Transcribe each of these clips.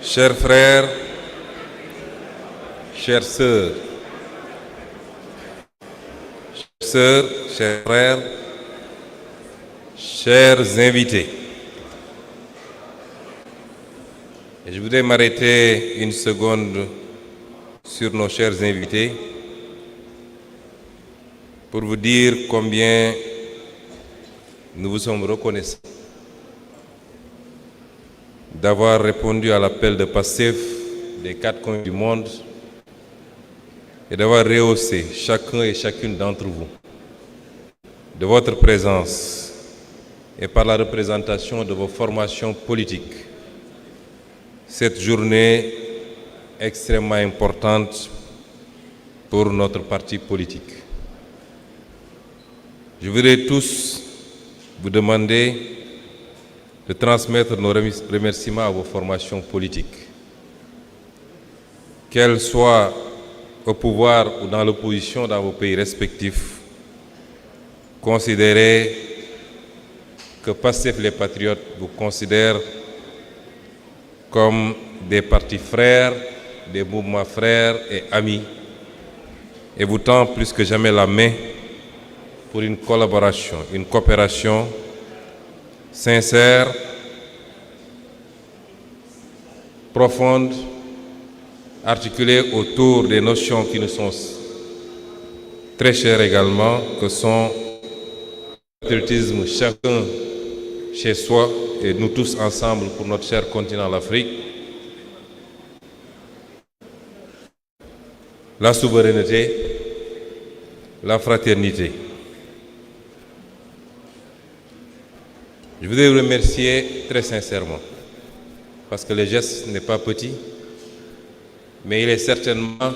Chers frères, chères sœurs, chers frères, chers invités, je voudrais m'arrêter une seconde sur nos chers invités pour vous dire combien nous vous sommes reconnaissants d'avoir répondu à l'appel de Pastef des 4 coins du monde et d'avoir rehaussé chacun et chacune d'entre vous de votre présence et par la représentation de vos formations politiques cette journée extrêmement importante pour notre parti politique. Je voudrais tous vous demander de transmettre nos remerciements à vos formations politiques. Qu'elles soient au pouvoir ou dans l'opposition dans vos pays respectifs, considérez que Pastef les Patriotes vous considèrent comme des partis frères, des mouvements frères et amis, et vous tend plus que jamais la main pour une collaboration, une coopération sincère, profonde, articulée autour des notions qui nous sont très chères également, que sont le patriotisme chacun chez soi et nous tous ensemble pour notre cher continent l'Afrique, la souveraineté, la fraternité. Je voudrais vous remercier très sincèrement, parce que le geste n'est pas petit, mais il est certainement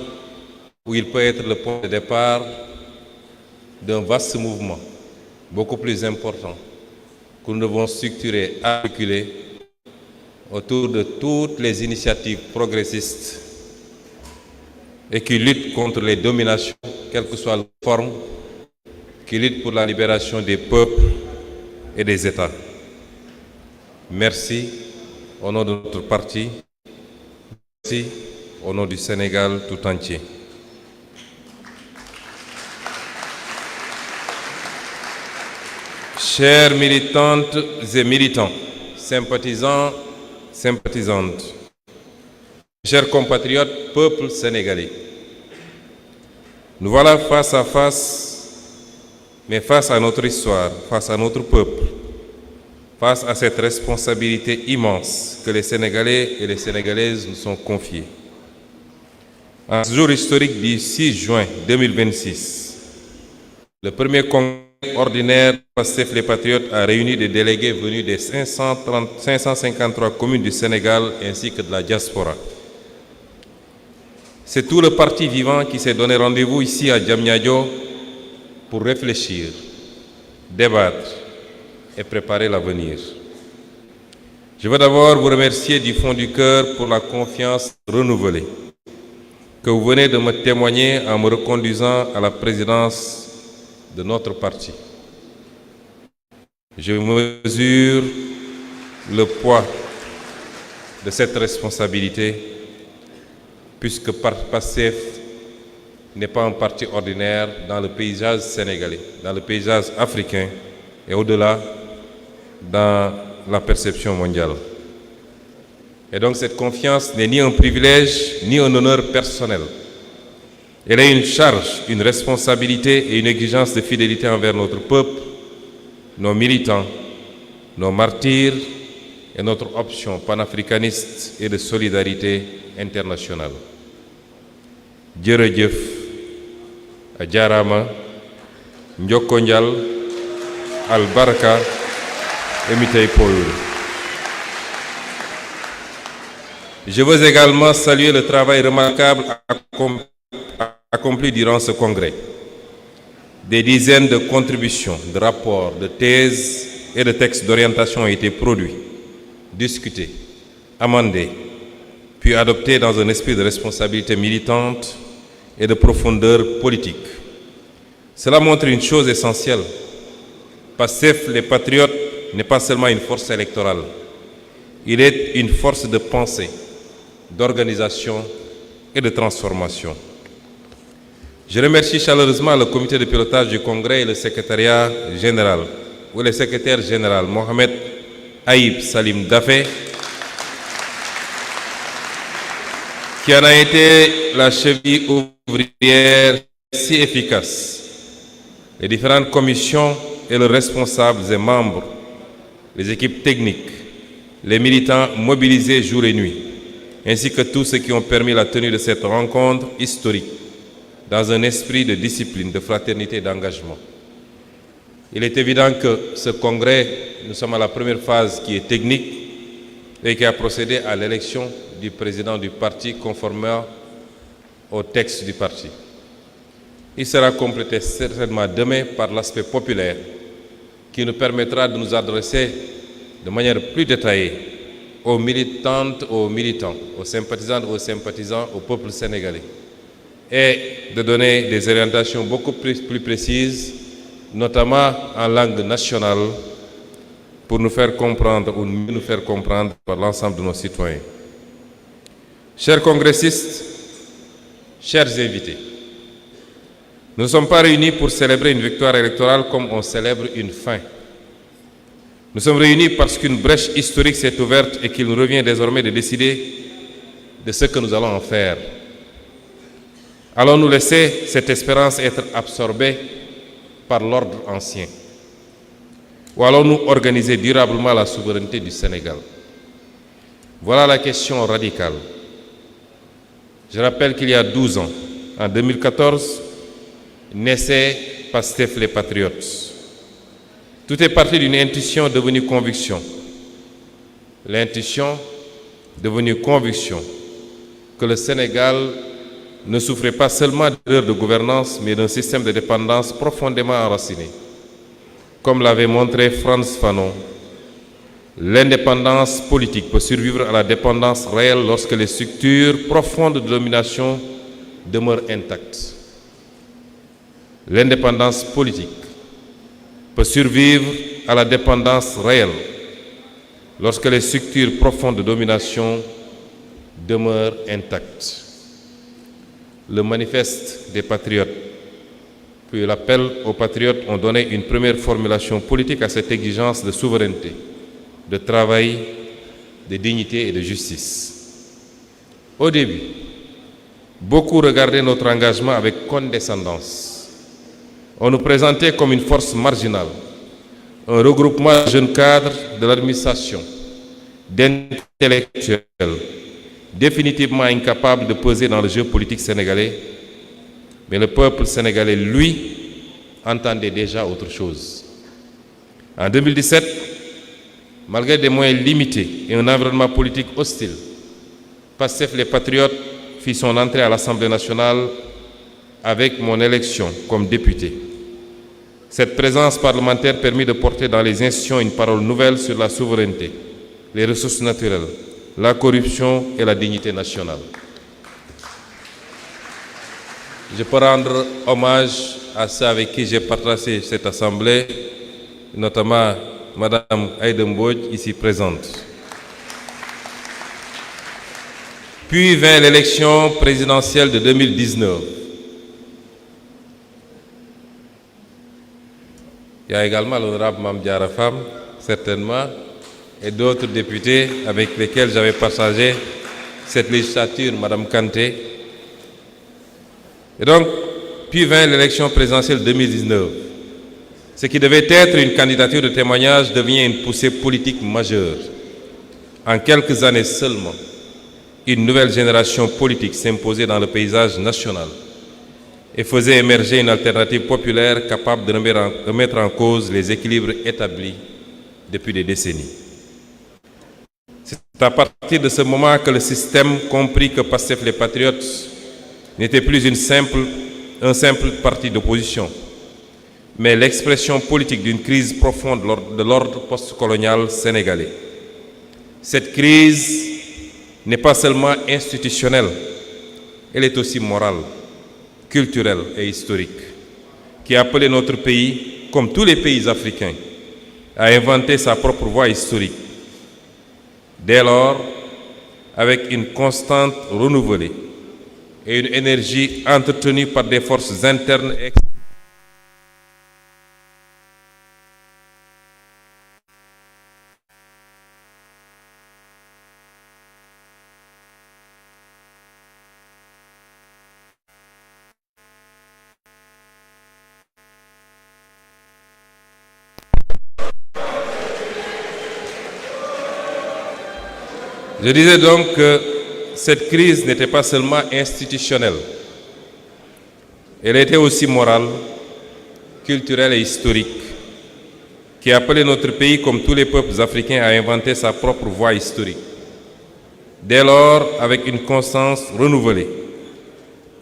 où il peut être le point de départ d'un vaste mouvement, beaucoup plus important, que nous devons structurer, articuler autour de toutes les initiatives progressistes et qui luttent contre les dominations, quelle que soit la forme, qui luttent pour la libération des peuples et des États. Merci au nom de notre parti, merci au nom du Sénégal tout entier. Chères militantes et militants, sympathisants, sympathisantes, chers compatriotes, peuple sénégalais, nous voilà face à face, mais face à notre histoire, face à notre peuple, face à cette responsabilité immense que les Sénégalais et les Sénégalaises nous sont confiés. En ce jour historique du 6 juin 2026, le premier congrès ordinaire Pastef les Patriotes a réuni des délégués venus des 553 communes du Sénégal ainsi que de la diaspora. C'est tout le parti vivant qui s'est donné rendez-vous ici à Diamniadio pour réfléchir, débattre et préparer l'avenir. Je veux d'abord vous remercier du fond du cœur pour la confiance renouvelée que vous venez de me témoigner en me reconduisant à la présidence de notre parti. Je mesure le poids de cette responsabilité puisque Pastef n'est pas un parti ordinaire dans le paysage sénégalais, dans le paysage africain et au-delà dans la perception mondiale. Et donc cette confiance n'est ni un privilège, ni un honneur personnel. Elle est une charge, une responsabilité et une exigence de fidélité envers notre peuple, nos militants, nos martyrs et notre option panafricaniste et de solidarité internationale. Jërëjëf, Ajarama, Njoko Njal, Albarka et Mitei Poyul. Je veux également saluer le travail remarquable accompli durant ce congrès. Des dizaines de contributions, de rapports, de thèses et de textes d'orientation ont été produits, discutés, amendés, puis adoptés dans un esprit de responsabilité militante et de profondeur politique. Cela montre une chose essentielle. Pastef les Patriotes n'est pas seulement une force électorale, il est une force de pensée, d'organisation et de transformation. Je remercie chaleureusement le comité de pilotage du Congrès et le secrétariat général, ou le secrétaire général Mohamed Aïb Salim Dafé, qui en a été la cheville ouvrière si efficace. Les différentes commissions et leurs responsables et membres, les équipes techniques, les militants mobilisés jour et nuit, ainsi que tous ceux qui ont permis la tenue de cette rencontre historique dans un esprit de discipline, de fraternité et d'engagement. Il est évident que ce congrès, nous sommes à la première phase qui est technique et qui a procédé à l'élection du président du parti conformément au texte du parti. Il sera complété certainement demain par l'aspect populaire qui nous permettra de nous adresser de manière plus détaillée aux militantes, aux militants, aux sympathisantes, aux sympathisants, au peuple sénégalais et de donner des orientations beaucoup plus précises, notamment en langue nationale, pour nous faire comprendre ou mieux nous faire comprendre par l'ensemble de nos citoyens. Chers congressistes, chers invités, nous ne sommes pas réunis pour célébrer une victoire électorale comme on célèbre une fin. Nous sommes réunis parce qu'une brèche historique s'est ouverte et qu'il nous revient désormais de décider de ce que nous allons en faire. Allons-nous laisser cette espérance être absorbée par l'ordre ancien? Ou allons-nous organiser durablement la souveraineté du Sénégal? Voilà la question radicale. Je rappelle qu'il y a 12 ans, en 2014, naissait Pastef les Patriotes. Tout est parti d'une intuition devenue conviction. L'intuition devenue conviction que le Sénégal ne souffrait pas seulement d'erreurs de gouvernance, mais d'un système de dépendance profondément enraciné. Comme l'avait montré Frantz Fanon, l'indépendance politique peut survivre à la dépendance réelle lorsque les structures profondes de domination demeurent intactes. L'indépendance politique peut survivre à la dépendance réelle lorsque les structures profondes de domination demeurent intactes. Le manifeste des patriotes, puis l'appel aux patriotes ont donné une première formulation politique à cette exigence de souveraineté, de travail, de dignité et de justice. Au début, beaucoup regardaient notre engagement avec condescendance. On nous présentait comme une force marginale, un regroupement de jeunes cadres de l'administration, d'intellectuels, définitivement incapables de peser dans le jeu politique sénégalais. Mais le peuple sénégalais, lui, entendait déjà autre chose. En 2017, malgré des moyens limités et un environnement politique hostile, Pastef les Patriotes fit son entrée à l'Assemblée nationale avec mon élection comme député. Cette présence parlementaire permit de porter dans les institutions une parole nouvelle sur la souveraineté, les ressources naturelles, la corruption et la dignité nationale. Je peux rendre hommage à ceux avec qui j'ai partagé cette assemblée, notamment Madame Aïda Mbodj, ici présente. Puis vint l'élection présidentielle de 2019. Il y a également l'honorable Mame Diarra Fam, certainement, et d'autres députés avec lesquels j'avais partagé cette législature, Madame Kanté. Et donc, puis vint l'élection présidentielle 2019. Ce qui devait être une candidature de témoignage devient une poussée politique majeure. En quelques années seulement, une nouvelle génération politique s'imposait dans le paysage national et faisait émerger une alternative populaire capable de remettre en cause les équilibres établis depuis des décennies. C'est à partir de ce moment que le système comprit que Pastef les Patriotes n'était plus un simple parti d'opposition, mais l'expression politique d'une crise profonde de l'ordre postcolonial sénégalais. Cette crise n'est pas seulement institutionnelle, elle est aussi morale, culturelle et historique, qui a appelé notre pays, comme tous les pays africains, à inventer sa propre voie historique. Dès lors, avec une constante renouvelée et une énergie entretenue par des forces internes et externes. Je disais donc que cette crise n'était pas seulement institutionnelle, elle était aussi morale, culturelle et historique, qui appelait notre pays, comme tous les peuples africains, à inventer sa propre voie historique. Dès lors, avec une conscience renouvelée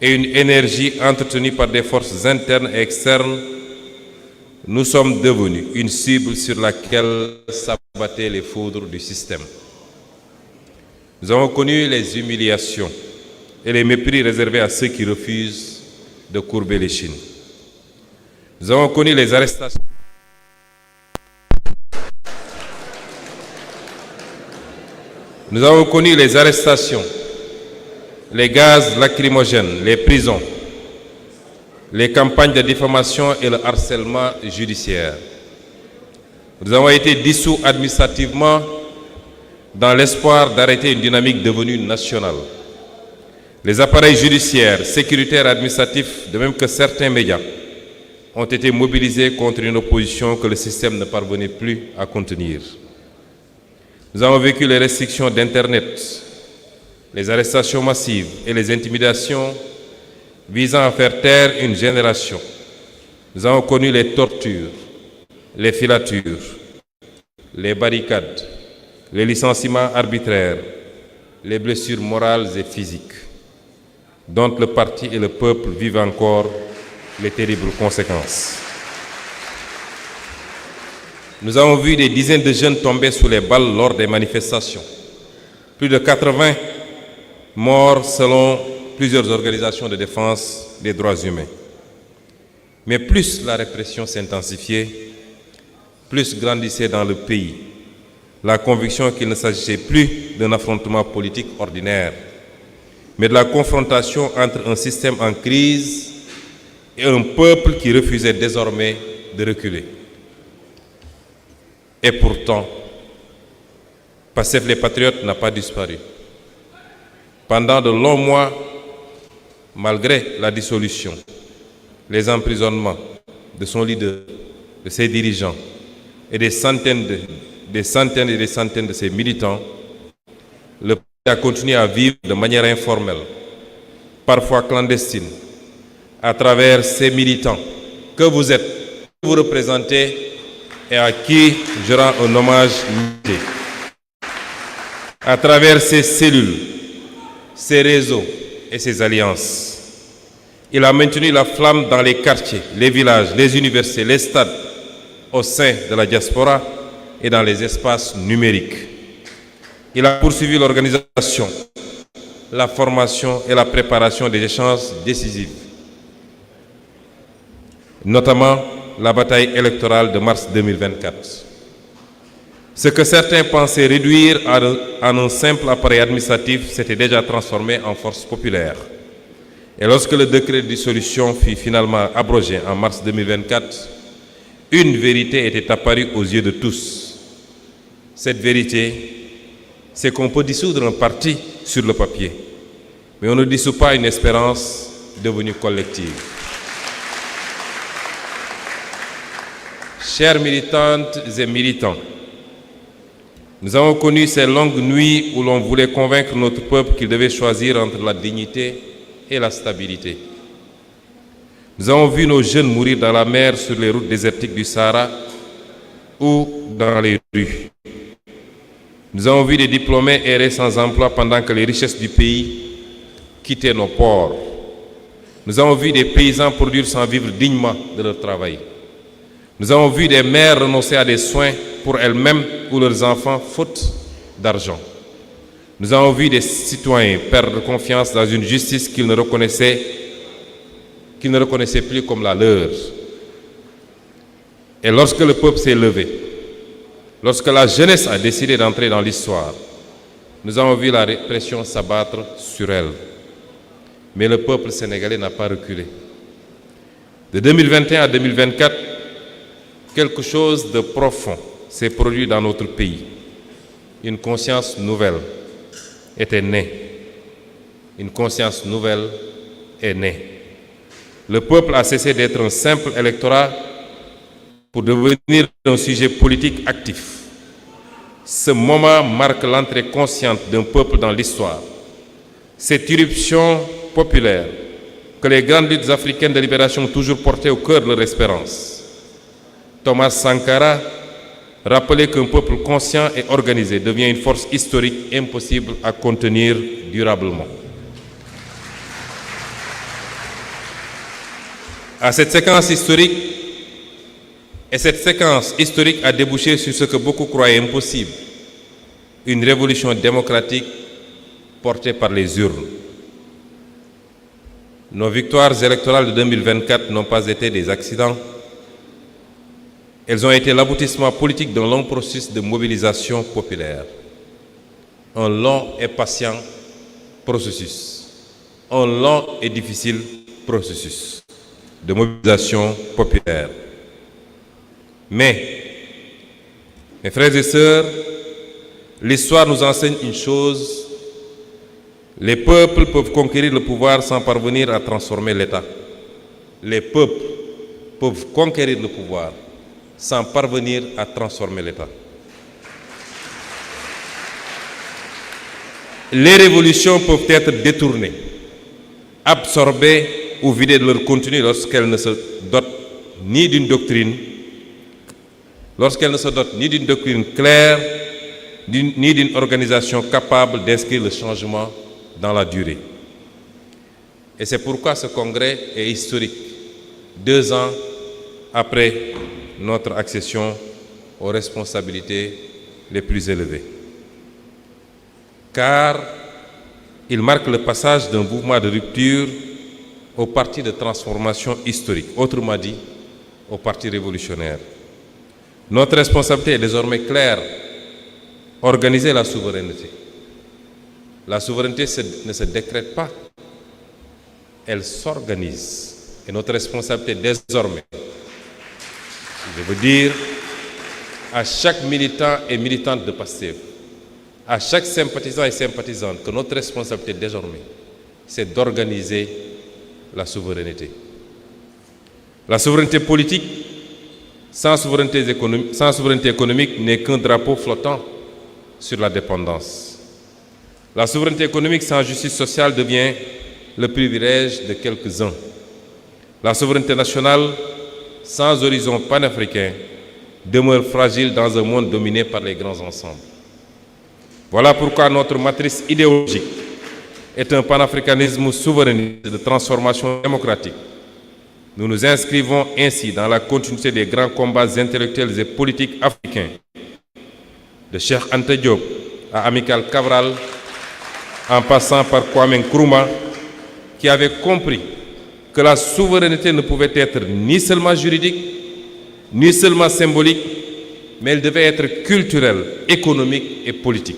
et une énergie entretenue par des forces internes et externes, nous sommes devenus une cible sur laquelle s'abattaient les foudres du système. Nous avons connu les humiliations et les mépris réservés à ceux qui refusent de courber l'échine. Nous avons connu les arrestations. Nous avons connu les arrestations, les gaz lacrymogènes, les prisons, les campagnes de diffamation et le harcèlement judiciaire. Nous avons été dissous administrativement dans l'espoir d'arrêter une dynamique devenue nationale. Les appareils judiciaires, sécuritaires et administratifs, de même que certains médias, ont été mobilisés contre une opposition que le système ne parvenait plus à contenir. Nous avons vécu les restrictions d'Internet, les arrestations massives et les intimidations visant à faire taire une génération. Nous avons connu les tortures, les filatures, les barricades, les licenciements arbitraires, les blessures morales et physiques, dont le parti et le peuple vivent encore les terribles conséquences. Nous avons vu des dizaines de jeunes tomber sous les balles lors des manifestations. Plus de 80 morts selon plusieurs organisations de défense des droits humains. Mais plus la répression s'intensifiait, plus grandissait dans le pays la conviction qu'il ne s'agissait plus d'un affrontement politique ordinaire, mais de la confrontation entre un système en crise et un peuple qui refusait désormais de reculer. Et pourtant, Pastef les Patriotes n'a pas disparu. Pendant de longs mois, malgré la dissolution, les emprisonnements de son leader, de ses dirigeants et des centaines et des centaines de ses militants, le parti a continué à vivre de manière informelle, parfois clandestine, à travers ces militants que vous êtes, que vous représentez et à qui je rends un hommage mérité. À travers ces cellules, ces réseaux et ces alliances, il a maintenu la flamme dans les quartiers, les villages, les universités, les stades, au sein de la diaspora et dans les espaces numériques. Il a poursuivi l'organisation, la formation et la préparation des échanges décisifs, notamment la bataille électorale de mars 2024. Ce que certains pensaient réduire en un simple appareil administratif s'était déjà transformé en force populaire. Et lorsque le décret de dissolution fut finalement abrogé en mars 2024, une vérité était apparue aux yeux de tous. Cette vérité, c'est qu'on peut dissoudre un parti sur le papier, mais on ne dissout pas une espérance devenue collective. Chères militantes et militants, nous avons connu ces longues nuits où l'on voulait convaincre notre peuple qu'il devait choisir entre la dignité et la stabilité. Nous avons vu nos jeunes mourir dans la mer, sur les routes désertiques du Sahara ou dans les rues. Nous avons vu des diplômés errer sans emploi pendant que les richesses du pays quittaient nos ports. Nous avons vu des paysans produire sans vivre dignement de leur travail. Nous avons vu des mères renoncer à des soins pour elles-mêmes ou leurs enfants, faute d'argent. Nous avons vu des citoyens perdre confiance dans une justice qu'ils ne reconnaissaient plus comme la leur. Et lorsque le peuple s'est levé, lorsque la jeunesse a décidé d'entrer dans l'histoire, nous avons vu la répression s'abattre sur elle. Mais le peuple sénégalais n'a pas reculé. De 2021 à 2024, quelque chose de profond s'est produit dans notre pays. Une conscience nouvelle était née. Une conscience nouvelle est née. Le peuple a cessé d'être un simple électorat pour devenir un sujet politique actif. Ce moment marque l'entrée consciente d'un peuple dans l'histoire. Cette irruption populaire que les grandes luttes africaines de libération ont toujours portées au cœur de leur espérance. Thomas Sankara rappelait qu'un peuple conscient et organisé devient une force historique impossible à contenir durablement. Cette séquence historique a débouché sur ce que beaucoup croyaient impossible, une révolution démocratique portée par les urnes. Nos victoires électorales de 2024 n'ont pas été des accidents. Elles ont été l'aboutissement politique d'un long processus de mobilisation populaire. Un long et patient processus. Un long et difficile processus de mobilisation populaire. Mais, mes frères et sœurs, l'histoire nous enseigne une chose: les peuples peuvent conquérir le pouvoir sans parvenir à transformer l'État. Les peuples peuvent conquérir le pouvoir sans parvenir à transformer l'État. Les révolutions peuvent être détournées, absorbées ou vidées de leur contenu lorsqu'elles ne se dotent ni d'une doctrine, claire, ni d'une organisation capable d'inscrire le changement dans la durée. Et c'est pourquoi ce congrès est historique, 2 ans après notre accession aux responsabilités les plus élevées. Car il marque le passage d'un mouvement de rupture au parti de transformation historique, autrement dit, au parti révolutionnaire. Notre responsabilité est désormais claire: organiser la souveraineté. La souveraineté ne se décrète pas, elle s'organise. Et notre responsabilité désormais, je veux dire à chaque militant et militante de PASTEF, à chaque sympathisant et sympathisante, que notre responsabilité désormais, c'est d'organiser la souveraineté. La souveraineté politique, sans souveraineté économique, n'est qu'un drapeau flottant sur la dépendance. La souveraineté économique sans justice sociale devient le privilège de quelques-uns. La souveraineté nationale sans horizon panafricain demeure fragile dans un monde dominé par les grands ensembles. Voilà pourquoi notre matrice idéologique est un panafricanisme souverainiste de transformation démocratique. Nous nous inscrivons ainsi dans la continuité des grands combats intellectuels et politiques africains, de Cheikh Anta Diop à Amical Cabral, en passant par Kwame Nkrumah, qui avait compris que la souveraineté ne pouvait être ni seulement juridique, ni seulement symbolique, mais elle devait être culturelle, économique et politique.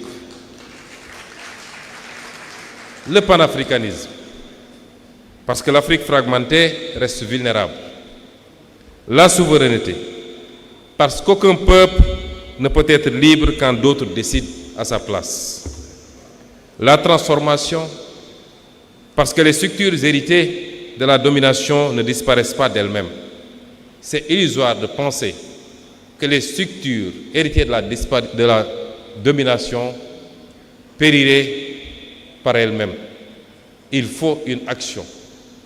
Le panafricanisme, parce que l'Afrique fragmentée reste vulnérable. La souveraineté, parce qu'aucun peuple ne peut être libre quand d'autres décident à sa place. La transformation, parce que les structures héritées de la domination ne disparaissent pas d'elles-mêmes. C'est illusoire de penser que les structures héritées de la domination périraient par elles-mêmes. Il faut une action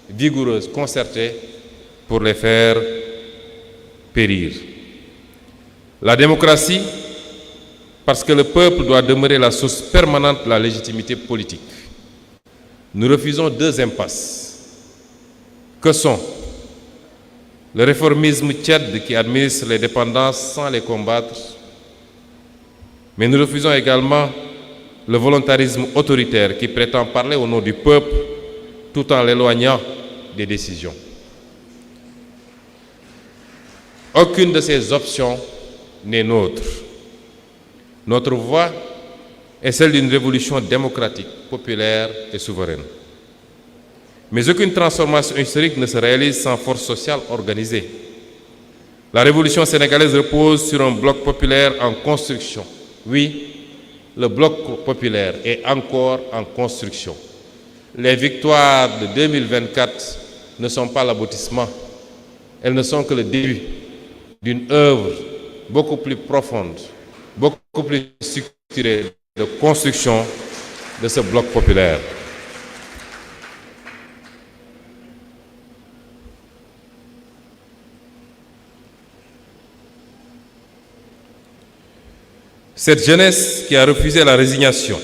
vigoureuse, concertée, pour les faire périr. La démocratie, parce que le peuple doit demeurer la source permanente de la légitimité politique. Nous refusons 2 impasses, que sont le réformisme tiède qui administre les dépendances sans les combattre, mais nous refusons également le volontarisme autoritaire qui prétend parler au nom du peuple tout en l'éloignant des décisions. Aucune de ces options n'est nôtre. Notre voie est celle d'une révolution démocratique, populaire et souveraine. Mais aucune transformation historique ne se réalise sans force sociale organisée. La révolution sénégalaise repose sur un bloc populaire en construction. Oui, le bloc populaire est encore en construction. Les victoires de 2024 ne sont pas l'aboutissement. Elles ne sont que le début d'une œuvre beaucoup plus profonde, beaucoup plus structurée de construction de ce bloc populaire. Cette jeunesse qui a refusé la résignation,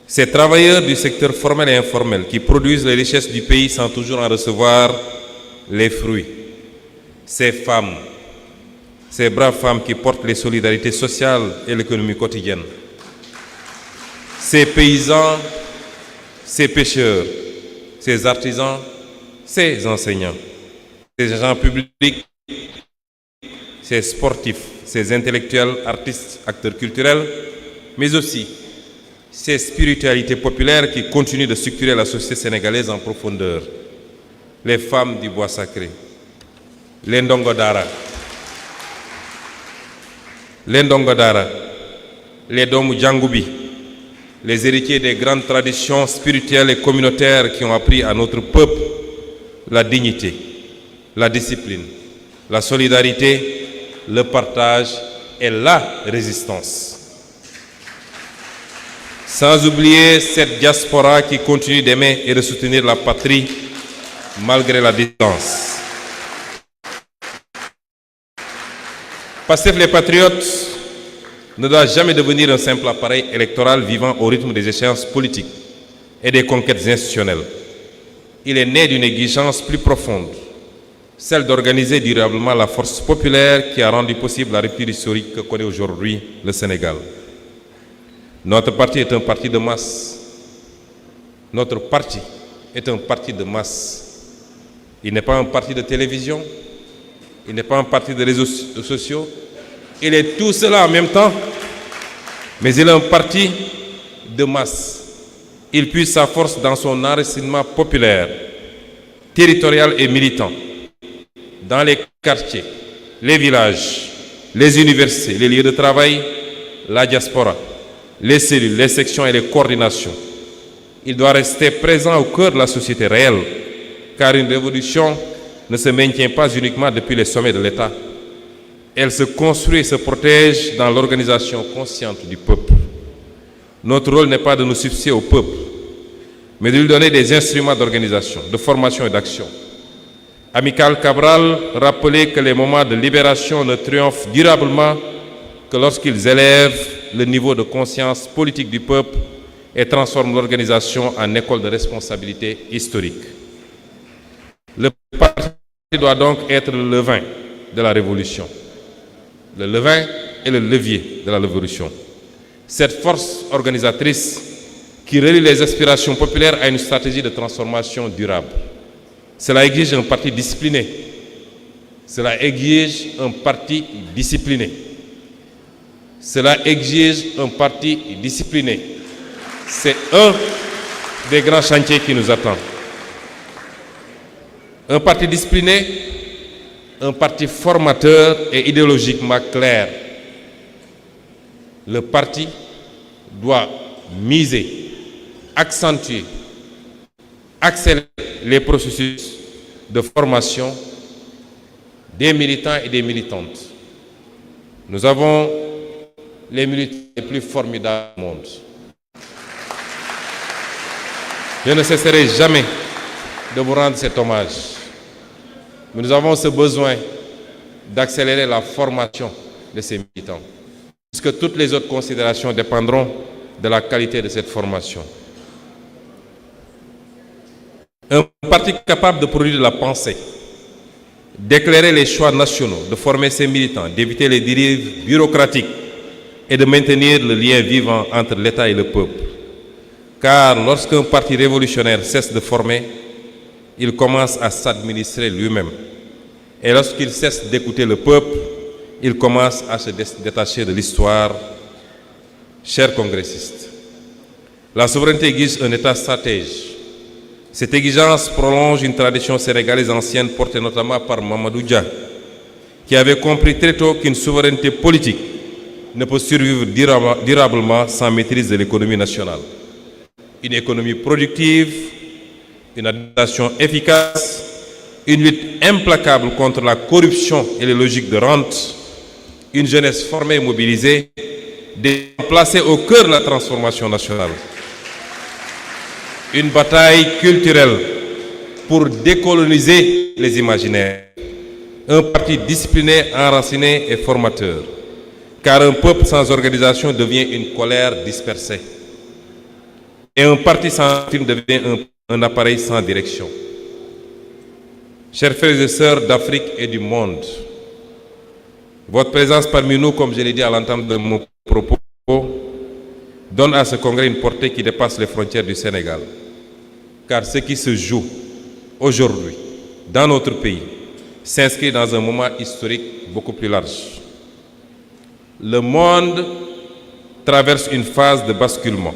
ces travailleurs du secteur formel et informel qui produisent les richesses du pays sans toujours en recevoir les fruits, ces femmes, ces braves femmes qui portent les solidarités sociales et l'économie quotidienne, ces paysans, ces pêcheurs, ces artisans, ces enseignants, ces agents publics, ces sportifs, ces intellectuels, artistes, acteurs culturels, mais aussi ces spiritualités populaires qui continuent de structurer la société sénégalaise en profondeur. Les femmes du bois sacré, les ndongodara, les Domou Djangoubi, les héritiers des grandes traditions spirituelles et communautaires qui ont appris à notre peuple la dignité, la discipline, la solidarité, le partage et la résistance. Sans oublier cette diaspora qui continue d'aimer et de soutenir la patrie malgré la distance. Pastef les patriotes ne doit jamais devenir un simple appareil électoral vivant au rythme des échéances politiques et des conquêtes institutionnelles. Il est né d'une exigence plus profonde, celle d'organiser durablement la force populaire qui a rendu possible la rupture historique que connaît aujourd'hui le Sénégal. Notre parti est un parti de masse. Notre parti est un parti de masse. Il n'est pas un parti de télévision, il n'est pas un parti de réseaux sociaux, il est tout cela en même temps, mais il est un parti de masse. Il puise sa force dans son enracinement populaire, territorial et militant, dans les quartiers, les villages, les universités, les lieux de travail, la diaspora, les cellules, les sections et les coordinations. Il doit rester présent au cœur de la société réelle, car une révolution ne se maintient pas uniquement depuis les sommets de l'État. Elle se construit et se protège dans l'organisation consciente du peuple. Notre rôle n'est pas de nous substituer au peuple, mais de lui donner des instruments d'organisation, de formation et d'action. Amical Cabral rappelait que les moments de libération ne triomphent durablement que lorsqu'ils élèvent le niveau de conscience politique du peuple et transforment l'organisation en école de responsabilité historique. Le parti doit donc être le levain de la révolution. Le levain est le levier de la révolution. Cette force organisatrice qui relie les aspirations populaires à une stratégie de transformation durable. Cela exige un parti discipliné. Cela exige un parti discipliné. Cela exige un parti discipliné. C'est un des grands chantiers qui nous attend. Un parti discipliné, un parti formateur et idéologiquement clair. Le parti doit miser, accentuer, accélérer les processus de formation des militants et des militantes. Nous avons les militants les plus formidables du monde. Je ne cesserai jamais de vous rendre cet hommage. Mais nous avons ce besoin d'accélérer la formation de ces militants, puisque toutes les autres considérations dépendront de la qualité de cette formation. Un parti capable de produire de la pensée, d'éclairer les choix nationaux, de former ses militants, d'éviter les dérives bureaucratiques et de maintenir le lien vivant entre l'État et le peuple. Car lorsqu'un parti révolutionnaire cesse de former, il commence à s'administrer lui-même. Et lorsqu'il cesse d'écouter le peuple, il commence à se détacher de l'histoire. Chers congressistes, la souveraineté exige un État stratège. Cette exigence prolonge une tradition sénégalaise ancienne portée notamment par Mamadou Dia, qui avait compris très tôt qu'une souveraineté politique ne peut survivre durablement sans maîtrise de l'économie nationale. Une économie productive, une administration efficace, une lutte implacable contre la corruption et les logiques de rente, une jeunesse formée et mobilisée, placée au cœur de la transformation nationale. Une bataille culturelle pour décoloniser les imaginaires. Un parti discipliné, enraciné et formateur. Car un peuple sans organisation devient une colère dispersée. Et un parti sans film devient un appareil sans direction. Chers frères et sœurs d'Afrique et du monde, votre présence parmi nous, comme je l'ai dit à l'entame de mon propos, donne à ce congrès une portée qui dépasse les frontières du Sénégal. Car ce qui se joue aujourd'hui dans notre pays s'inscrit dans un moment historique beaucoup plus large. Le monde traverse une phase de basculement.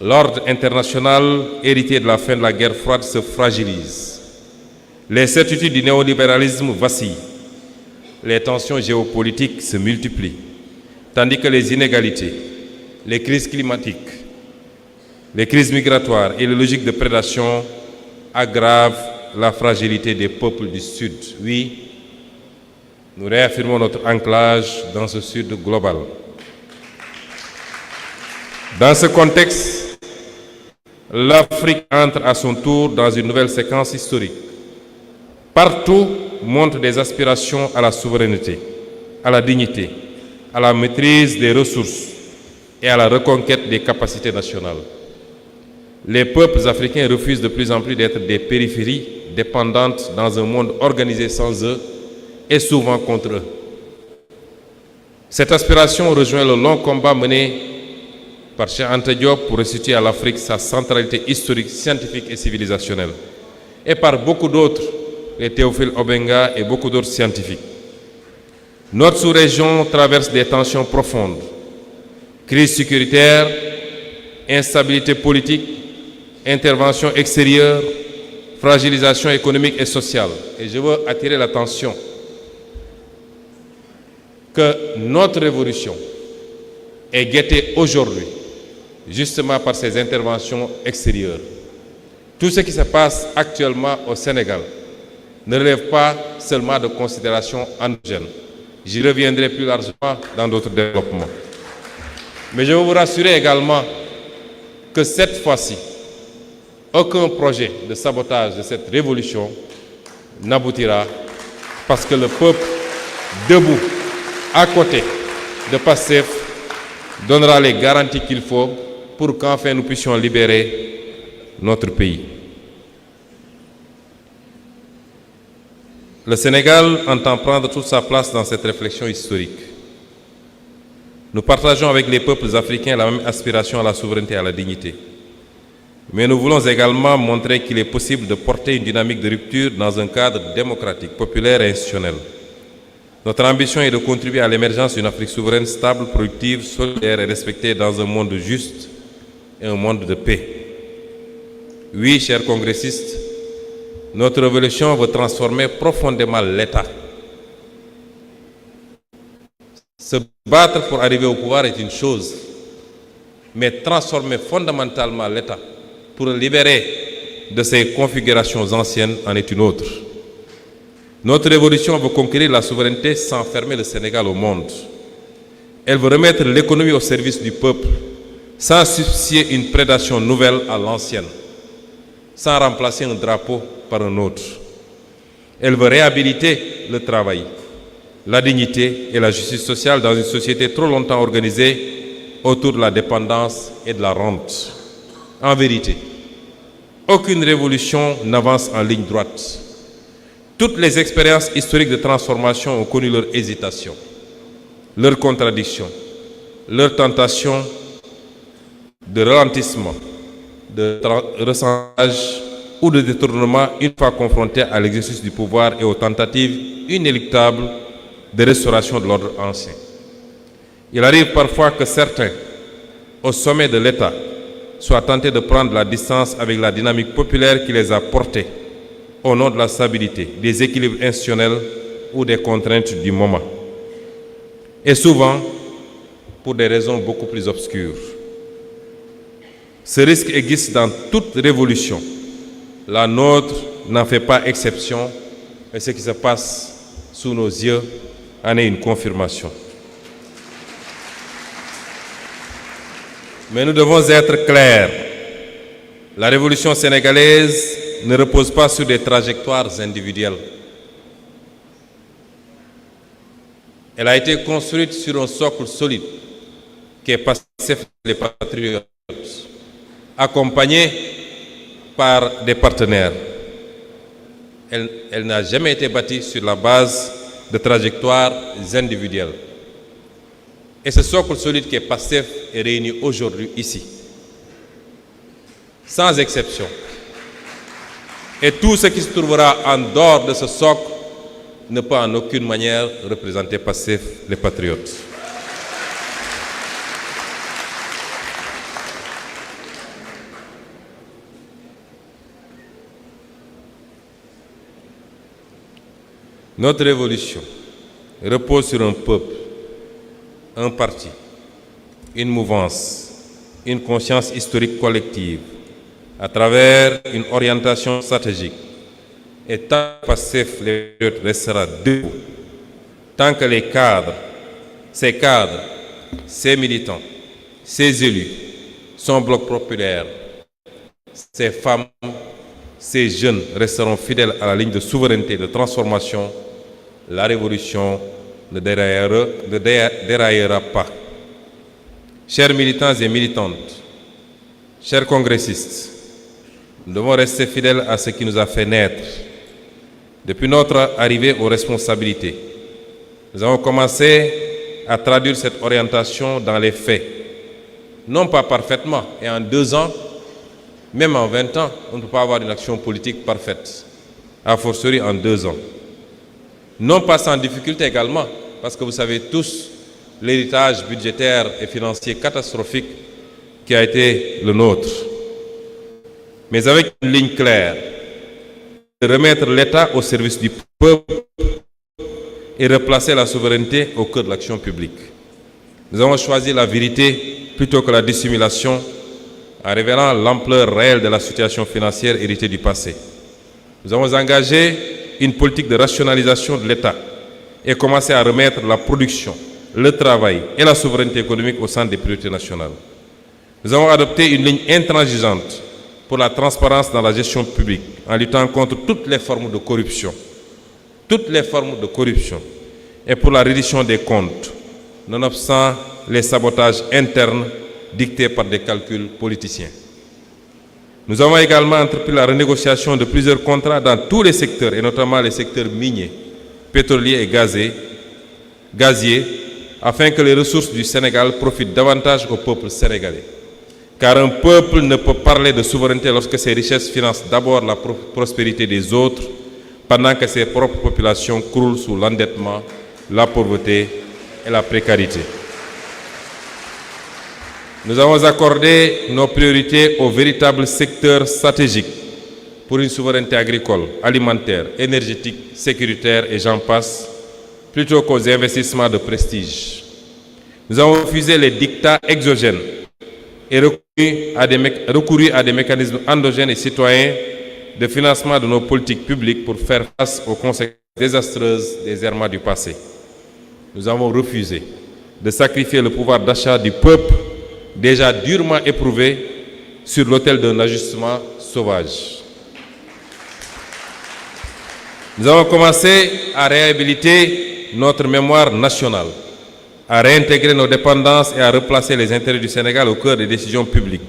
L'ordre international hérité de la fin de la guerre froide se fragilise. Les certitudes du néolibéralisme vacillent. Les tensions géopolitiques se multiplient, tandis que les inégalités, les crises climatiques, les crises migratoires et les logiques de prédation aggravent la fragilité des peuples du Sud. Oui, nous réaffirmons notre ancrage dans ce Sud global. Dans ce contexte, l'Afrique entre à son tour dans une nouvelle séquence historique. Partout montrent des aspirations à la souveraineté, à la dignité, à la maîtrise des ressources et à la reconquête des capacités nationales. Les peuples africains refusent de plus en plus d'être des périphéries dépendantes dans un monde organisé sans eux et souvent contre eux. Cette aspiration rejoint le long combat mené par Cheikh Anta Diop pour restituer à l'Afrique sa centralité historique, scientifique et civilisationnelle, et par beaucoup d'autres, les Théophile Obenga et beaucoup d'autres scientifiques. Notre sous-région traverse des tensions profondes, crise sécuritaire, instabilité politique, intervention extérieure, fragilisation économique et sociale. Et je veux attirer l'attention que notre révolution est guettée aujourd'hui, justement par ces interventions extérieures. Tout ce qui se passe actuellement au Sénégal ne relève pas seulement de considérations endogènes. J'y reviendrai plus largement dans d'autres développements. Mais je veux vous rassurer également que cette fois-ci, aucun projet de sabotage de cette révolution n'aboutira parce que le peuple debout, à côté de PASTEF, donnera les garanties qu'il faut pour qu'enfin nous puissions libérer notre pays. Le Sénégal entend prendre toute sa place dans cette réflexion historique. Nous partageons avec les peuples africains la même aspiration à la souveraineté et à la dignité. Mais nous voulons également montrer qu'il est possible de porter une dynamique de rupture dans un cadre démocratique, populaire et institutionnel. Notre ambition est de contribuer à l'émergence d'une Afrique souveraine, stable, productive, solidaire et respectée dans un monde juste et un monde de paix. Oui, chers congressistes, notre révolution veut transformer profondément l'État. Se battre pour arriver au pouvoir est une chose, mais transformer fondamentalement l'État pour le libérer de ses configurations anciennes en est une autre. Notre révolution veut conquérir la souveraineté sans fermer le Sénégal au monde. Elle veut remettre l'économie au service du peuple, sans substituer une prédation nouvelle à l'ancienne, sans remplacer un drapeau par un autre. Elle veut réhabiliter le travail, la dignité et la justice sociale dans une société trop longtemps organisée autour de la dépendance et de la rente. En vérité, aucune révolution n'avance en ligne droite. Toutes les expériences historiques de transformation ont connu leur hésitation, leur contradiction, leur tentation de ralentissement, de ressentage ou de détournement une fois confrontés à l'exercice du pouvoir et aux tentatives inéluctables de restauration de l'ordre ancien. Il arrive parfois que certains, au sommet de l'État, soient tentés de prendre la distance avec la dynamique populaire qui les a portés au nom de la stabilité, des équilibres institutionnels ou des contraintes du moment. Et souvent, pour des raisons beaucoup plus obscures. Ce risque existe dans toute révolution. La nôtre n'en fait pas exception, et ce qui se passe sous nos yeux en est une confirmation. Mais nous devons être clairs. La révolution sénégalaise ne repose pas sur des trajectoires individuelles. Elle a été construite sur un socle solide qui est Pastef les Patriotes, accompagné par des partenaires. Elle n'a jamais été bâtie sur la base de trajectoires individuelles. Et ce socle solide qui est Pastef est réuni aujourd'hui ici, sans exception. Et tout ce qui se trouvera en dehors de ce socle ne peut en aucune manière représenter Pastef les Patriotes. Notre révolution repose sur un peuple, un parti, une mouvance, une conscience historique collective, à travers une orientation stratégique. Et tant que Pastef les Patriotes restera debout, tant que les cadres, ces militants, ces élus, son bloc populaire, ces femmes, ces jeunes resteront fidèles à la ligne de souveraineté et de transformation, la révolution ne déraillera pas. Chers militants et militantes, chers congressistes, nous devons rester fidèles à ce qui nous a fait naître. Depuis notre arrivée aux responsabilités, nous avons commencé à traduire cette orientation dans les faits. Non pas parfaitement, et en 2 ans, même en 20 ans, on ne peut pas avoir une action politique parfaite, a fortiori en 2 ans. Non pas sans difficulté également, parce que vous savez tous l'héritage budgétaire et financier catastrophique qui a été le nôtre. Mais avec une ligne claire, de remettre l'État au service du peuple et replacer la souveraineté au cœur de l'action publique. Nous avons choisi la vérité plutôt que la dissimulation en révélant l'ampleur réelle de la situation financière héritée du passé. Nous avons engagé une politique de rationalisation de l'État et commencé à remettre la production, le travail et la souveraineté économique au centre des priorités nationales. Nous avons adopté une ligne intransigeante pour la transparence dans la gestion publique en luttant contre toutes les formes de corruption. Toutes les formes de corruption et pour la reddition des comptes, nonobstant les sabotages internes dictés par des calculs politiciens. Nous avons également entrepris la renégociation de plusieurs contrats dans tous les secteurs, et notamment les secteurs miniers, pétroliers et gaziers, afin que les ressources du Sénégal profitent davantage au peuple sénégalais. Car un peuple ne peut parler de souveraineté lorsque ses richesses financent d'abord la prospérité des autres, pendant que ses propres populations croulent sous l'endettement, la pauvreté et la précarité. Nous avons accordé nos priorités aux véritables secteurs stratégiques pour une souveraineté agricole, alimentaire, énergétique, sécuritaire et j'en passe, plutôt qu'aux investissements de prestige. Nous avons refusé les dictats exogènes et recouru à des mécanismes endogènes et citoyens de financement de nos politiques publiques pour faire face aux conséquences désastreuses des errements du passé. Nous avons refusé de sacrifier le pouvoir d'achat du peuple déjà durement éprouvé sur l'autel d'un ajustement sauvage. Nous avons commencé à réhabiliter notre mémoire nationale, à réintégrer nos dépendances et à replacer les intérêts du Sénégal au cœur des décisions publiques.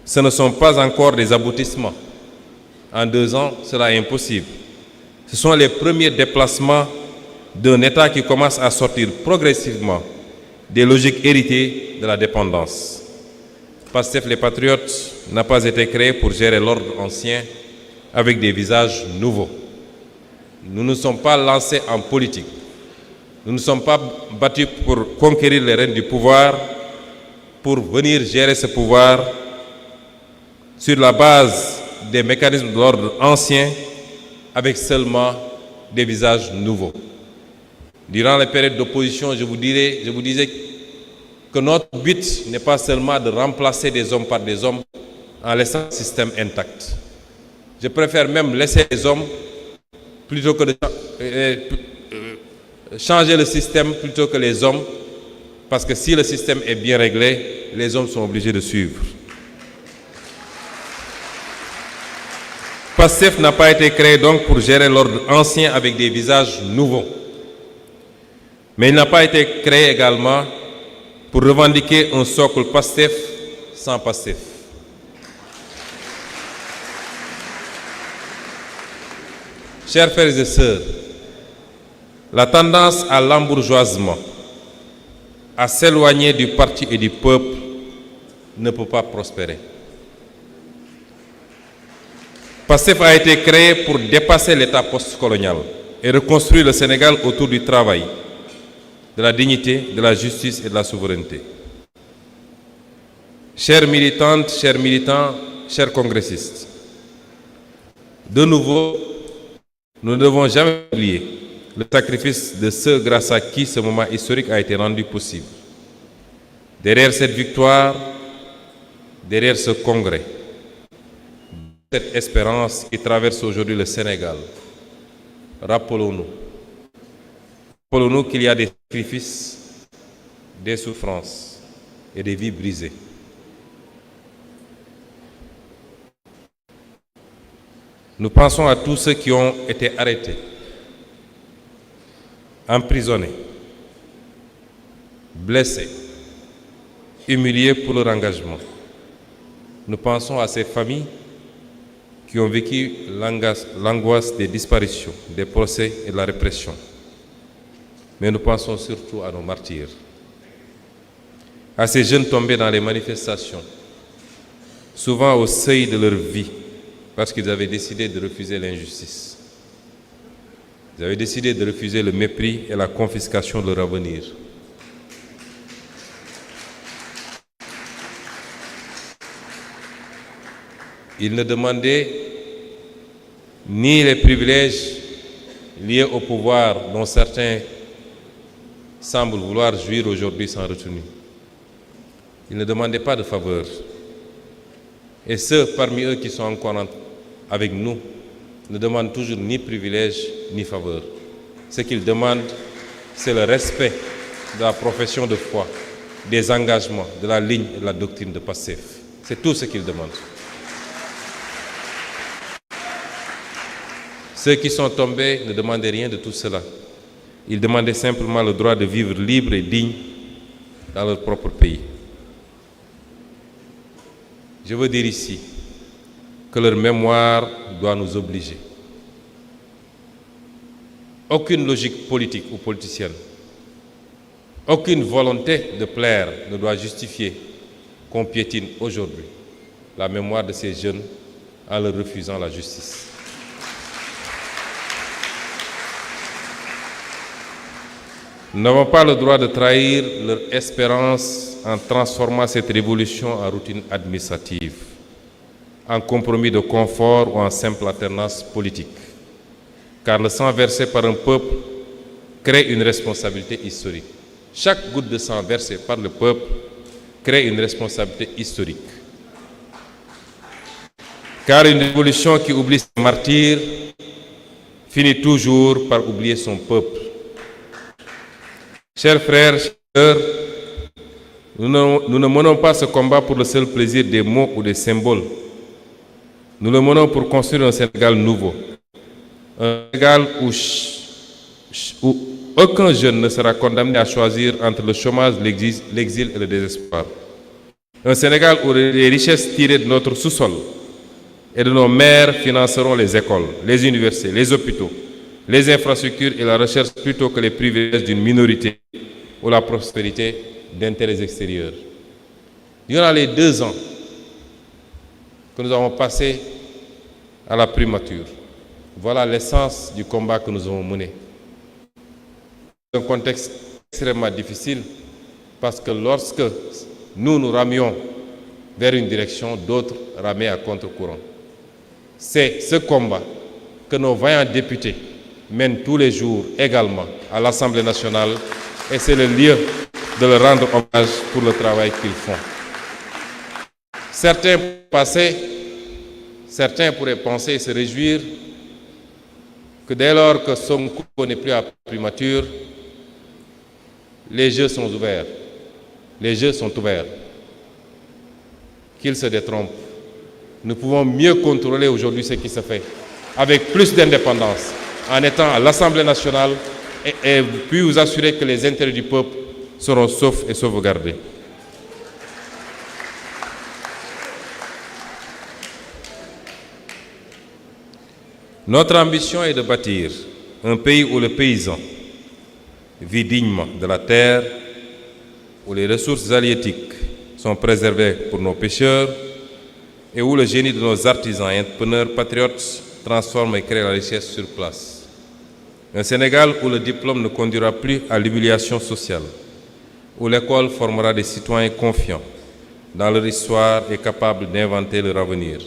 Ce ne sont pas encore des aboutissements. En 2 ans, cela est impossible. Ce sont les premiers déplacements d'un État qui commence à sortir progressivement des logiques héritées de la dépendance. Pastef les Patriotes n'a pas été créé pour gérer l'ordre ancien avec des visages nouveaux. Nous ne sommes pas lancés en politique Nous ne sommes pas battus pour conquérir les rênes du pouvoir, pour venir gérer ce pouvoir sur la base des mécanismes de l'ordre ancien, avec seulement des visages nouveaux. Durant les périodes d'opposition, je vous disais que notre but n'est pas seulement de remplacer des hommes par des hommes en laissant le système intact. Je préfère même laisser les hommes plutôt que de changer le système plutôt que les hommes, parce que si le système est bien réglé, les hommes sont obligés de suivre. PASTEF n'a pas été créé donc pour gérer l'ordre ancien avec des visages nouveaux. Mais il n'a pas été créé également pour revendiquer un socle PASTEF sans PASTEF. Chers frères et sœurs, la tendance à l'embourgeoisement, à s'éloigner du parti et du peuple, ne peut pas prospérer. PASTEF a été créé pour dépasser l'état postcolonial et reconstruire le Sénégal autour du travail, de la dignité, de la justice et de la souveraineté. Chères militantes, chers militants, chers congressistes, de nouveau, nous ne devons jamais oublier le sacrifice de ceux grâce à qui ce moment historique a été rendu possible. Derrière cette victoire, derrière ce congrès, cette espérance qui traverse aujourd'hui le Sénégal, rappelons-nous qu'il y a des sacrifices, des souffrances et des vies brisées. Nous pensons à tous ceux qui ont été arrêtés, emprisonnés, blessés, humiliés pour leur engagement. Nous pensons à ces familles qui ont vécu l'angoisse des disparitions, des procès et de la répression. Mais nous pensons surtout à nos martyrs, à ces jeunes tombés dans les manifestations, souvent au seuil de leur vie, parce qu'ils avaient décidé de refuser l'injustice. Ils avaient décidé de refuser le mépris et la confiscation de leur avenir. Ils ne demandaient ni les privilèges liés au pouvoir dont certains semblent vouloir jouir aujourd'hui sans retenue. Ils ne demandaient pas de faveur. Et ceux parmi eux qui sont encore avec nous ne demandent toujours ni privilèges ni faveur. Ce qu'ils demandent, c'est le respect de la profession de foi, des engagements, de la ligne et de la doctrine de PASTEF. C'est tout ce qu'ils demandent. Ceux qui sont tombés ne demandaient rien de tout cela. Ils demandaient simplement le droit de vivre libre et digne dans leur propre pays. Je veux dire ici que leur mémoire doit nous obliger. Aucune logique politique ou politicienne, aucune volonté de plaire ne doit justifier qu'on piétine aujourd'hui la mémoire de ces jeunes en leur refusant la justice. Nous n'avons pas le droit de trahir leur espérance en transformant cette révolution en routine administrative, en compromis de confort ou en simple alternance politique. Car le sang versé par un peuple crée une responsabilité historique. Chaque goutte de sang versée par le peuple crée une responsabilité historique. Car une révolution qui oublie ses martyrs finit toujours par oublier son peuple. Chers frères, chers sœurs, nous ne menons pas ce combat pour le seul plaisir des mots ou des symboles. Nous le menons pour construire un Sénégal nouveau. Un Sénégal où aucun jeune ne sera condamné à choisir entre le chômage, l'exil et le désespoir. Un Sénégal où les richesses tirées de notre sous-sol et de nos mers financeront les écoles, les universités, les hôpitaux, les infrastructures et la recherche plutôt que les privilèges d'une minorité ou la prospérité d'intérêts extérieurs. Durant les 2 ans que nous avons passés à la primature, voilà l'essence du combat que nous avons mené. un contexte extrêmement difficile parce que lorsque nous ramions vers une direction, d'autres ramaient à contre-courant. C'est ce combat que nos vaillants députés mènent tous les jours également à l'Assemblée nationale et c'est le lieu de leur rendre hommage pour le travail qu'ils font. Certains pourraient penser et se réjouir que dès lors que Sonko n'est plus à primature, les jeux sont ouverts. Les jeux sont ouverts. Qu'ils se détrompent. Nous pouvons mieux contrôler aujourd'hui ce qui se fait, avec plus d'indépendance, en étant à l'Assemblée nationale et puis vous assurer que les intérêts du peuple seront saufs et sauvegardés. Notre ambition est de bâtir un pays où le paysan vit dignement de la terre, où les ressources halieutiques sont préservées pour nos pêcheurs et où le génie de nos artisans et entrepreneurs patriotes transforme et crée la richesse sur place. Un Sénégal où le diplôme ne conduira plus à l'humiliation sociale, où l'école formera des citoyens confiants dans leur histoire et capables d'inventer leur avenir.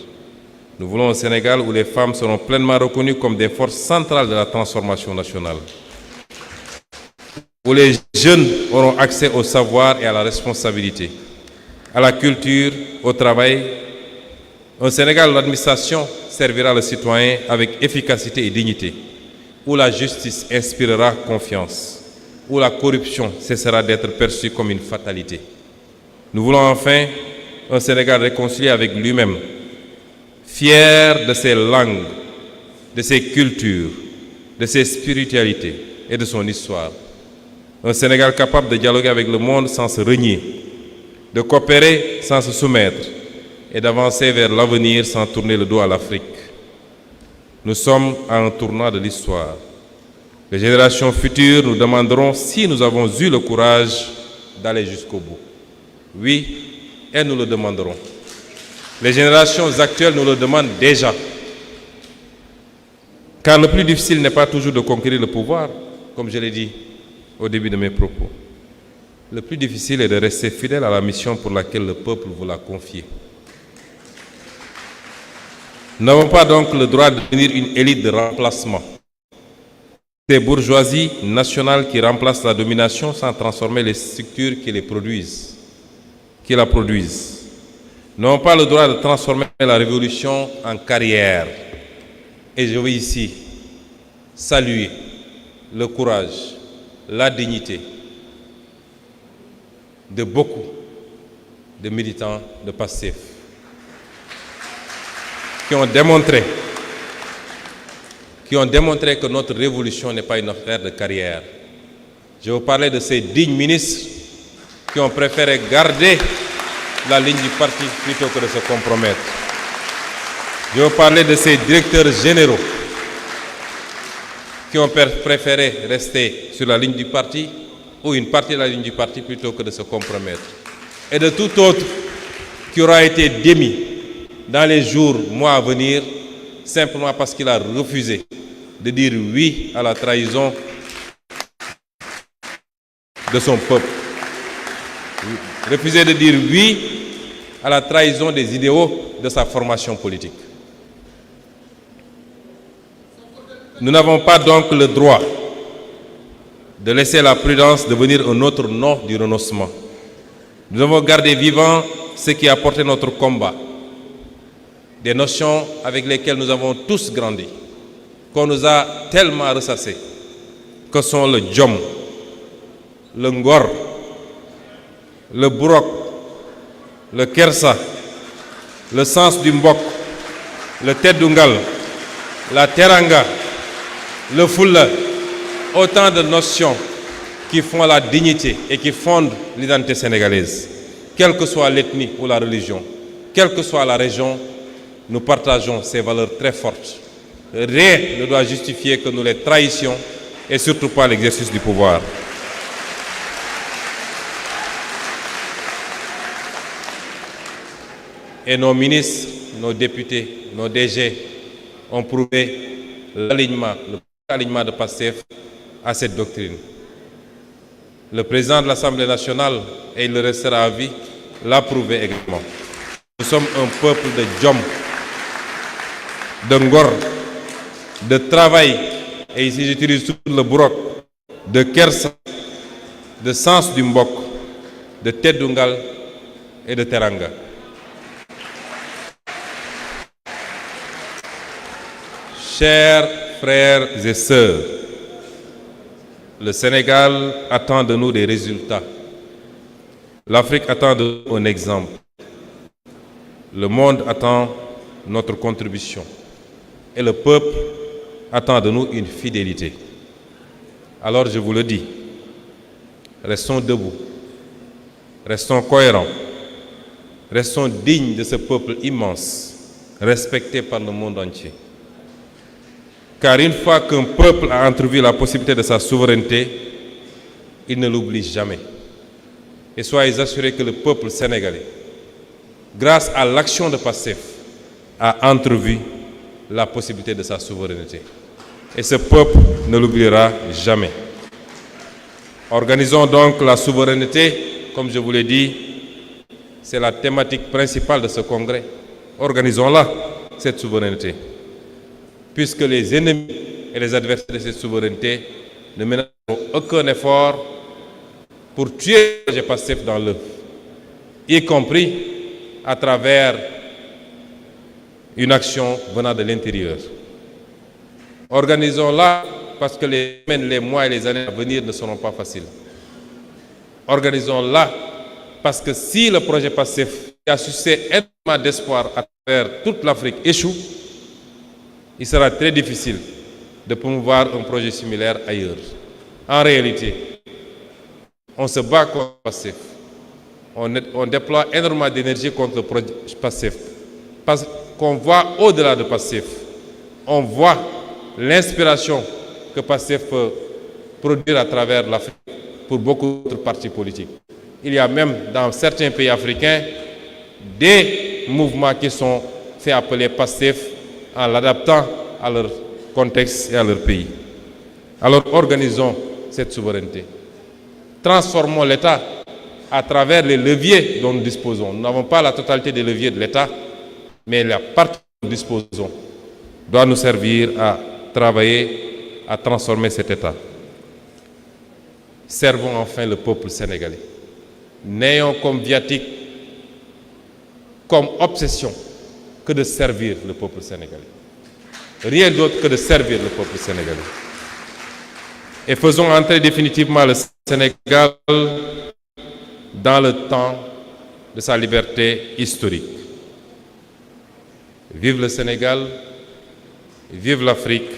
Nous voulons un Sénégal où les femmes seront pleinement reconnues comme des forces centrales de la transformation nationale, où les jeunes auront accès au savoir et à la responsabilité, à la culture, au travail. Un Sénégal où l'administration servira le citoyen avec efficacité et dignité, où la justice inspirera confiance, où la corruption cessera d'être perçue comme une fatalité. Nous voulons enfin un Sénégal réconcilié avec lui-même, fier de ses langues, de ses cultures, de ses spiritualités et de son histoire. Un Sénégal capable de dialoguer avec le monde sans se renier, de coopérer sans se soumettre et d'avancer vers l'avenir sans tourner le dos à l'Afrique. Nous sommes à un tournant de l'histoire. Les générations futures nous demanderont si nous avons eu le courage d'aller jusqu'au bout. Oui, elles nous le demanderont. Les générations actuelles nous le demandent déjà. Car le plus difficile n'est pas toujours de conquérir le pouvoir, comme je l'ai dit au début de mes propos. Le plus difficile est de rester fidèle à la mission pour laquelle le peuple vous l'a confiée. Nous n'avons pas donc le droit de devenir une élite de remplacement. Ces bourgeoisies nationales qui remplacent la domination sans transformer les structures qui la produisent. Nous n'avons pas le droit de transformer la révolution en carrière. Et je veux ici saluer le courage, la dignité de beaucoup de militants de PASTEF qui ont démontré que notre révolution n'est pas une affaire de carrière. Je veux parler de ces dignes ministres qui ont préféré garder la ligne du parti plutôt que de se compromettre. Je veux parler de ces directeurs généraux qui ont préféré rester sur la ligne du parti ou une partie de la ligne du parti plutôt que de se compromettre. Et de tout autre qui aura été démis dans les jours, mois à venir, simplement parce qu'il a refusé de dire oui à la trahison de son peuple. Refuser de dire oui à la trahison des idéaux de sa formation politique. Nous n'avons pas donc le droit de laisser la prudence devenir un autre nom du renoncement. Nous devons garder vivant ce qui a porté notre combat, des notions avec lesquelles nous avons tous grandi, qu'on nous a tellement ressassées, que sont le djom, le ngor, le burok, le kersa, le sens du mbok, le tedungal, la teranga, le fulla, autant de notions qui font la dignité et qui fondent l'identité sénégalaise. Quelle que soit l'ethnie ou la religion, quelle que soit la région, nous partageons ces valeurs très fortes. Rien ne doit justifier que nous les trahissions et surtout pas l'exercice du pouvoir. Et nos ministres, nos députés, nos DG ont prouvé l'alignement de PASTEF à cette doctrine. Le président de l'Assemblée nationale, et il le restera à vie, l'a prouvé également. Nous sommes un peuple de Djom, de Ngor, de travail, et ici j'utilise tout le broc, de Kersa, de sens du Mbok, de Tedungal et de Teranga. Chers frères et sœurs, le Sénégal attend de nous des résultats. L'Afrique attend de nous un exemple. Le monde attend notre contribution. Et le peuple attend de nous une fidélité. Alors je vous le dis, restons debout, restons cohérents, restons dignes de ce peuple immense, respecté par le monde entier. Car une fois qu'un peuple a entrevu la possibilité de sa souveraineté, il ne l'oublie jamais. Et soyez assurés que le peuple sénégalais, grâce à l'action de PASTEF, a entrevu la possibilité de sa souveraineté. Et ce peuple ne l'oubliera jamais. Organisons donc la souveraineté, comme je vous l'ai dit, c'est la thématique principale de ce congrès. Organisons-la, cette souveraineté. Puisque les ennemis et les adversaires de cette souveraineté ne mèneront aucun effort pour tuer le projet PASTEF dans l'œuf, y compris à travers une action venant de l'intérieur. Organisons-la parce que les semaines, les mois et les années à venir ne seront pas faciles. Organisons-la parce que si le projet PASTEF qui a suscité énormément d'espoir à travers toute l'Afrique échoue, il sera très difficile de promouvoir un projet similaire ailleurs. En réalité, on se bat contre le PASTEF. On déploie énormément d'énergie contre le projet PASTEF. Parce qu'on voit au-delà de PASTEF. On voit l'inspiration que PASTEF peut produire à travers l'Afrique pour beaucoup d'autres partis politiques. Il y a même dans certains pays africains des mouvements qui sont fait appeler PASTEF en l'adaptant à leur contexte et à leur pays. Alors organisons cette souveraineté. Transformons l'État à travers les leviers dont nous disposons. Nous n'avons pas la totalité des leviers de l'État, mais la partie dont nous disposons doit nous servir à travailler, à transformer cet État. Servons enfin le peuple sénégalais. N'ayons comme viatique, comme obsession, que de servir le peuple sénégalais. Rien d'autre que de servir le peuple sénégalais. Et faisons entrer définitivement le Sénégal dans le temps de sa liberté historique. Vive le Sénégal, vive l'Afrique.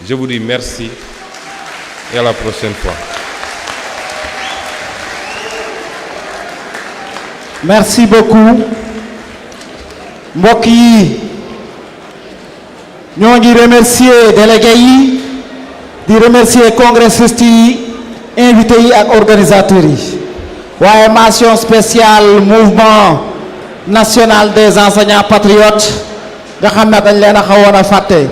Je vous dis merci et à la prochaine fois. Merci beaucoup. mbokk yi ñoo ngi remercier délégués yi di remercier congressistes yi invités yi ak organisateurs yi waaye mention spéciale mouvement national des enseignants patriotes nga xam ne dañ leen a xawoon a fàtte